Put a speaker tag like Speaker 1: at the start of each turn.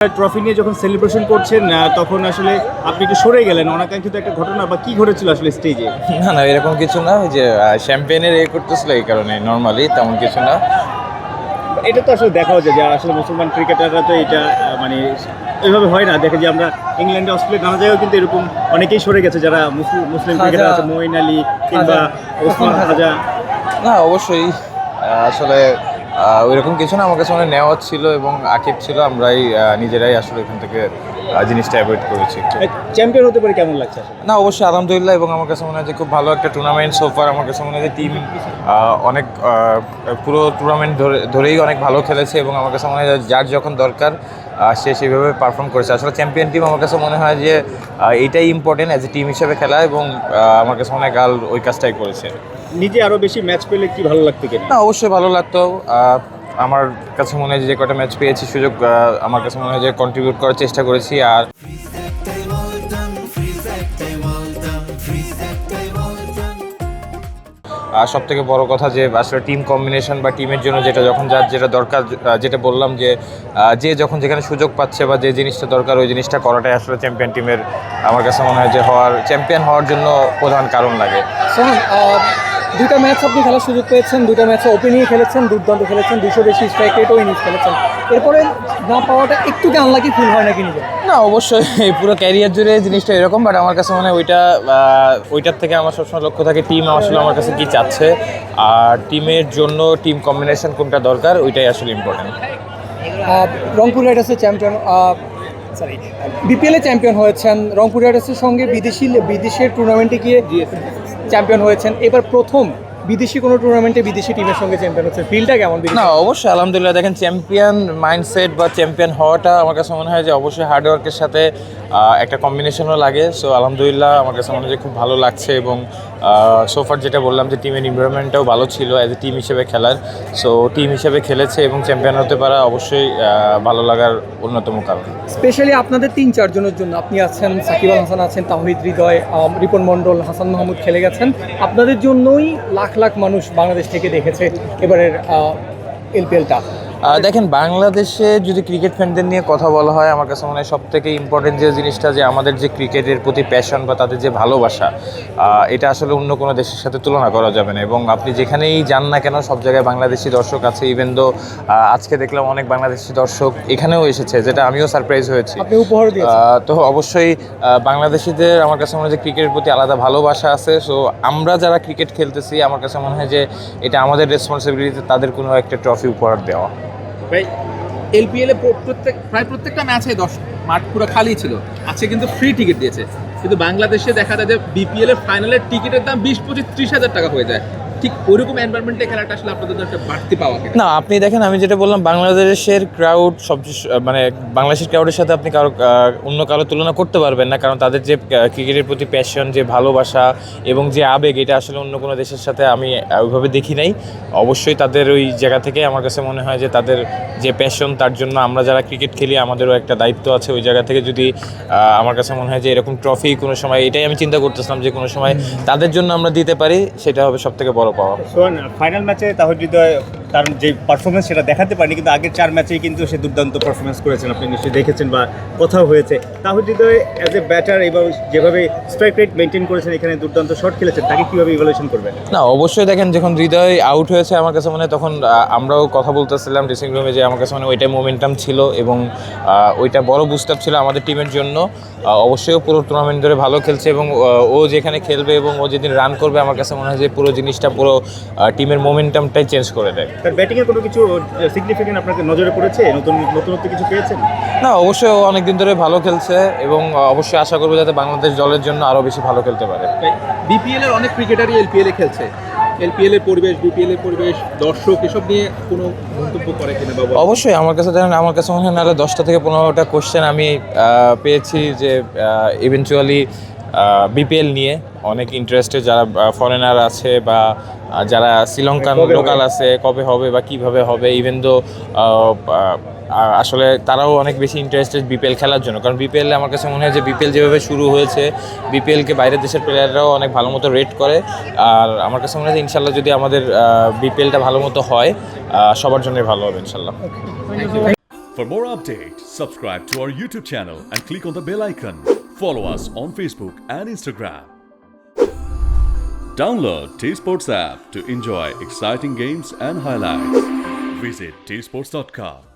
Speaker 1: Trophy নিয়ে যখন celebration করছেন তখন আসলে আপনি একটু সরে গেলেন, অনাকাঙ্ক্ষিত একটা ঘটনা বা কি ঘটেছিল আসলে স্টেজে?
Speaker 2: না না, এরকম কিছু না। ওই যে শ্যাম্পেনের করতেছিল, এই কারণে। নর্মালি তেমন কিছু না।
Speaker 1: এটা তো আসলে দেখাও যায় যে আসলে মুসলমান ক্রিকেটাররা তো এটা মানে এইভাবে হয় না। দেখে যে আমরা ইংল্যান্ডে, অস্ট্রেলিয়া নানা জায়গায় কিন্তু এরকম অনেকেই সরে গেছে যারা মুসলিম ক্রিকেটার আছে, মঈন আলী কিংবা ওসমান খাজা।
Speaker 2: না, অবশ্যই আসলে ওইরকম কিছু না। আমার কাছে মনে হয় নেওয়া ছিল এবং আকিব ছিল, আমরাই নিজেরাই আসলে এখান থেকে জিনিসটা অ্যাভয়েড করেছি।
Speaker 1: চ্যাম্পিয়ন হতে পারে কেমন লাগছে আসলে?
Speaker 2: না, অবশ্যই আলহামদুলিল্লাহ। এবং আমার কাছে মনে হয় যে খুব ভালো একটা টুর্নামেন্ট সোফার। আমার কাছে মনে হয় যে টিম অনেক পুরো টুর্নামেন্ট ধরেই অনেক ভালো খেলেছে এবং আমার কাছে মনে হয় যার যখন দরকার সে সেভাবে পারফর্ম করেছে। আসলে চ্যাম্পিয়ন টিম আমার কাছে মনে হয় যে এইটাই ইম্পর্টেন্ট, অ্যাজ এ টিম হিসেবে খেলা। এবং আমার কাছে মনে হয় গাল ওই কাজটাই করেছে।
Speaker 1: নিজে আরো বেশি ম্যাচ পেলে কি ভালো লাগতো কিনা?
Speaker 2: না, অবশ্যই ভালো লাগতো। আমার কাছে মনে হয় যে কটা ম্যাচ পেয়েছি সুযোগ, আমার কাছে মনে হয় যে কন্ট্রিবিউট করার চেষ্টা করেছি। আর সব থেকে বড় কথা যে আসলে টিম কম্বিনেশন বা টিমের জন্য যেটা যখন যার যেটা দরকার, যেটা বললাম যে যে যখন যেখানে সুযোগ পাচ্ছে বা যে জিনিসটা দরকার ওই জিনিসটা করাটাই আসলে চ্যাম্পিয়ন টিমের আমার কাছে মনে হয় যে চ্যাম্পিয়ন হওয়ার জন্য প্রধান কারণ লাগে।
Speaker 3: দুইটা ম্যাচ আপনি খেলার সুযোগ পেয়েছেন, দুইটা ম্যাচে ওপেনিংয়ে খেলেছেন, দুর্দান্ত খেলেছেন, 200 বেশি স্ট্রাইক রেটও ইনিংস খেলেছেন। এরপরে না পাওয়াটা একটু কি আনলাকি ফিল হয় নাকি নিজে?
Speaker 2: না, অবশ্যই পুরো ক্যারিয়ার জুড়ে জিনিসটা এরকম। বাট আমার কাছে মনে হয় ওইটার থেকে আমার সবসময় লক্ষ্য থাকে টিম আসলে আমার কাছে কী চাচ্ছে, আর টিমের জন্য টিম কম্বিনেশন কোনটা দরকার ওইটাই আসলে ইম্পর্টেন্ট।
Speaker 3: রংপুর রাইডার্সের চ্যাম্পিয়ন, বিপিএলে চ্যাম্পিয়ন হয়েছেন, রংপুর রাইডার্সের সঙ্গে বিদেশের টুর্নামেন্টে গিয়ে চ্যাম্পিয়ন হয়েছেন। এবার প্রথম বিদেশি কোনো টুর্নামেন্টে বিদেশি টিমের সঙ্গে চ্যাম্পিয়ন হচ্ছে, ফিলটা কেমন?
Speaker 2: না, অবশ্যই আলহামদুলিল্লাহ। দেখেন, চ্যাম্পিয়ন মাইন্ডসেট বা চ্যাম্পিয়ন হওয়াটা আমার কাছে মনে হয় যে অবশ্যই হার্ডওয়ার্কের সাথে একটা কম্বিনেশনও লাগে। সো আলহামদুলিল্লাহ, আমার কাছে মনে হয় যে খুব ভালো লাগছে। এবং সোফার যেটা বললাম যে টিমের এনভায়রনমেন্টটাও ভালো ছিল অ্যাজ এ টিম হিসেবে খেলার। সো টিম হিসেবে খেলেছে এবং চ্যাম্পিয়ন হতে পারা অবশ্যই ভালো লাগার অন্যতম কারণ।
Speaker 3: স্পেশালি আপনাদের 3-4 জনের জন্য, আপনি আছেন, সাকিব আল হাসান আছেন, তাওহিদ হৃদয়, রিপন মণ্ডল, হাসান মাহমুদ খেলে গেছেন। আপনাদের জন্যই লাখ লাখ মানুষ বাংলাদেশ থেকে দেখেছে এবারের এলপিএলটা।
Speaker 2: দেখেন, বাংলাদেশে যদি ক্রিকেট ফ্যানদের নিয়ে কথা বলা হয়, আমার কাছে মনে হয় সব থেকে ইম্পর্টেন্ট যে জিনিসটা যে আমাদের যে ক্রিকেটের প্রতি প্যাশন বা তাদের যে ভালোবাসা, এটা আসলে অন্য কোনো দেশের সাথে তুলনা করা যাবে না। এবং আপনি যেখানেই যান না কেন সব জায়গায় বাংলাদেশি দর্শক আছে। ইভেন দো আজকে দেখলাম অনেক বাংলাদেশি দর্শক এখানেও এসেছে, যেটা আমিও সারপ্রাইজ হয়েছি। তো অবশ্যই বাংলাদেশিদের আমার কাছে মনে হয় যে ক্রিকেটের প্রতি আলাদা ভালোবাসা আছে। সো আমরা যারা ক্রিকেট খেলতেছি, আমার কাছে মনে হয় যে এটা আমাদের রেসপন্সিবিলিটি তাদের কোনো একটা ট্রফি উপহার দেওয়া।
Speaker 4: এলপিএল এ প্রায় প্রত্যেকটা ম্যাচে মাঠ পুরো খালি ছিল, আজকে কিন্তু ফ্রি টিকিট দিয়েছে। কিন্তু বাংলাদেশে দেখা যায় যে বিপিএল এর ফাইনালের টিকিটের দাম 20-25-30 হাজার টাকা হয়ে যায়। ঠিক ওইরকম এনভায়রনমেন্টে খেলাটা আসলে আপনাদের জন্য একটা বাড়তি পাওয়া কিনা?
Speaker 2: না, আপনি দেখেন, আমি যেটা বললাম, বাংলাদেশের ক্রাউড মানে বাংলাদেশের ক্রাউডের সাথে আপনি অন্য কারো তুলনা করতে পারবেন না। কারণ তাদের যে ক্রিকেটের প্রতি প্যাশন, যে ভালোবাসা এবং যে আবেগ, এটা আসলে অন্য কোনো দেশের সাথে আমি ওইভাবে দেখি নাই। অবশ্যই তাদের ওই জায়গা থেকে আমার কাছে মনে হয় যে তাদের যে প্যাশন, তার জন্য আমরা যারা ক্রিকেট খেলি আমাদেরও একটা দায়িত্ব আছে। ওই জায়গা থেকে যদি আমার কাছে মনে হয় যে এরকম ট্রফি কোনো সময়, এটাই আমি চিন্তা করতেছিলাম যে কোনো সময় তাদের জন্য আমরা দিতে পারি, সেটা হবে সব থেকে বড় পাওয়া।
Speaker 1: ফাইনাল ম্যাচে তাহিদ হৃদয় তার যে পারফরমেন্স সেটা দেখাতে পারেনি, কিন্তু আগের 4 ম্যাচেই কিন্তু সে দুর্দান্ত পারফরমেন্স করেছেন, আপনি নিশ্চয়ই দেখেছেন বা কথাও হয়েছে। তাহিদ হৃদয় অ্যাজ এ ব্যাটার এবং যেভাবে স্ট্রাইক রেট মেনটেন করেছেন, এখানে দুর্দান্ত শট খেলেছেন, তাকে কীভাবে ইভ্যালুয়েশন করবেন?
Speaker 2: না, অবশ্যই দেখেন, যখন হৃদয় আউট হয়েছে আমার কাছে মনে হয় তখন আমরাও কথা বলতেছিলাম ড্রেসিং রুমে, যে আমার কাছে মনে হয় ওইটাই মোমেন্টাম ছিল এবং ওইটা বড় বুস্ট আপ ছিল আমাদের টিমের জন্য। অবশ্যই পুরো টুর্নামেন্ট ধরে ভালো খেলছে এবং ও যেখানে খেলবে এবং ও যেদিন রান করবে, আমার কাছে মনে হয় যে পুরো জিনিসটা পুরো টিমের মোমেন্টামটাই চেঞ্জ করে দেয়।
Speaker 1: তার ব্যাটিংয়ে কোনো কিছু সিগনিফিকেন্ট আপনাকে নজরে পড়েছে? নতুনত্ব কিছু পেয়েছেন?
Speaker 2: না, অবশ্যই ও অনেকদিন ধরে ভালো খেলছে এবং অবশ্যই আশা করবো যাতে বাংলাদেশ দলের জন্য আরও বেশি ভালো খেলতে পারে।
Speaker 4: বিপিএল এর অনেক ক্রিকেটারই এলপিএল এ খেলছে। এলপিএল এর পরিবেশ, বিপিএল এর পরিবেশ, দর্শক এসব নিয়ে কোনো মন্তব্য করে কিনা বাবা?
Speaker 2: অবশ্যই আমার কাছে দেখেন, আমার কাছে মনে হয় নাহলে 10টা থেকে 15টা কোশ্চেন আমি পেয়েছি যে ইভেনচুয়ালি বিপিএল নিয়ে অনেক ইন্টারেস্টেড যারা ফরেনার আছে বা যারা শ্রীলঙ্কান লোকাল আছে, কবে হবে বা কিভাবে হবে। ইভেন দো আসলে তারাও অনেক বেশি ইন্টারেস্টেড বিপিএল খেলার জন্য। কারণ বিপিএলে আমার কাছে মনে হয় যে বিপিএল যেভাবে শুরু হয়েছে, বিপিএলকে বাইরের দেশের প্লেয়াররাও অনেক ভালো মতো রেট করে। আর আমার কাছে মনে হয় যে ইনশাল্লাহ যদি আমাদের বিপিএলটা ভালো মতো হয়, সবার জন্যই ভালো হবে ইনশাল্লাহ।
Speaker 5: For more updates, subscribe to our YouTube channel and click on the bell icon. Follow us on Facebook and Instagram. Download T Sports app to enjoy exciting games and highlights. Visit tsports.com.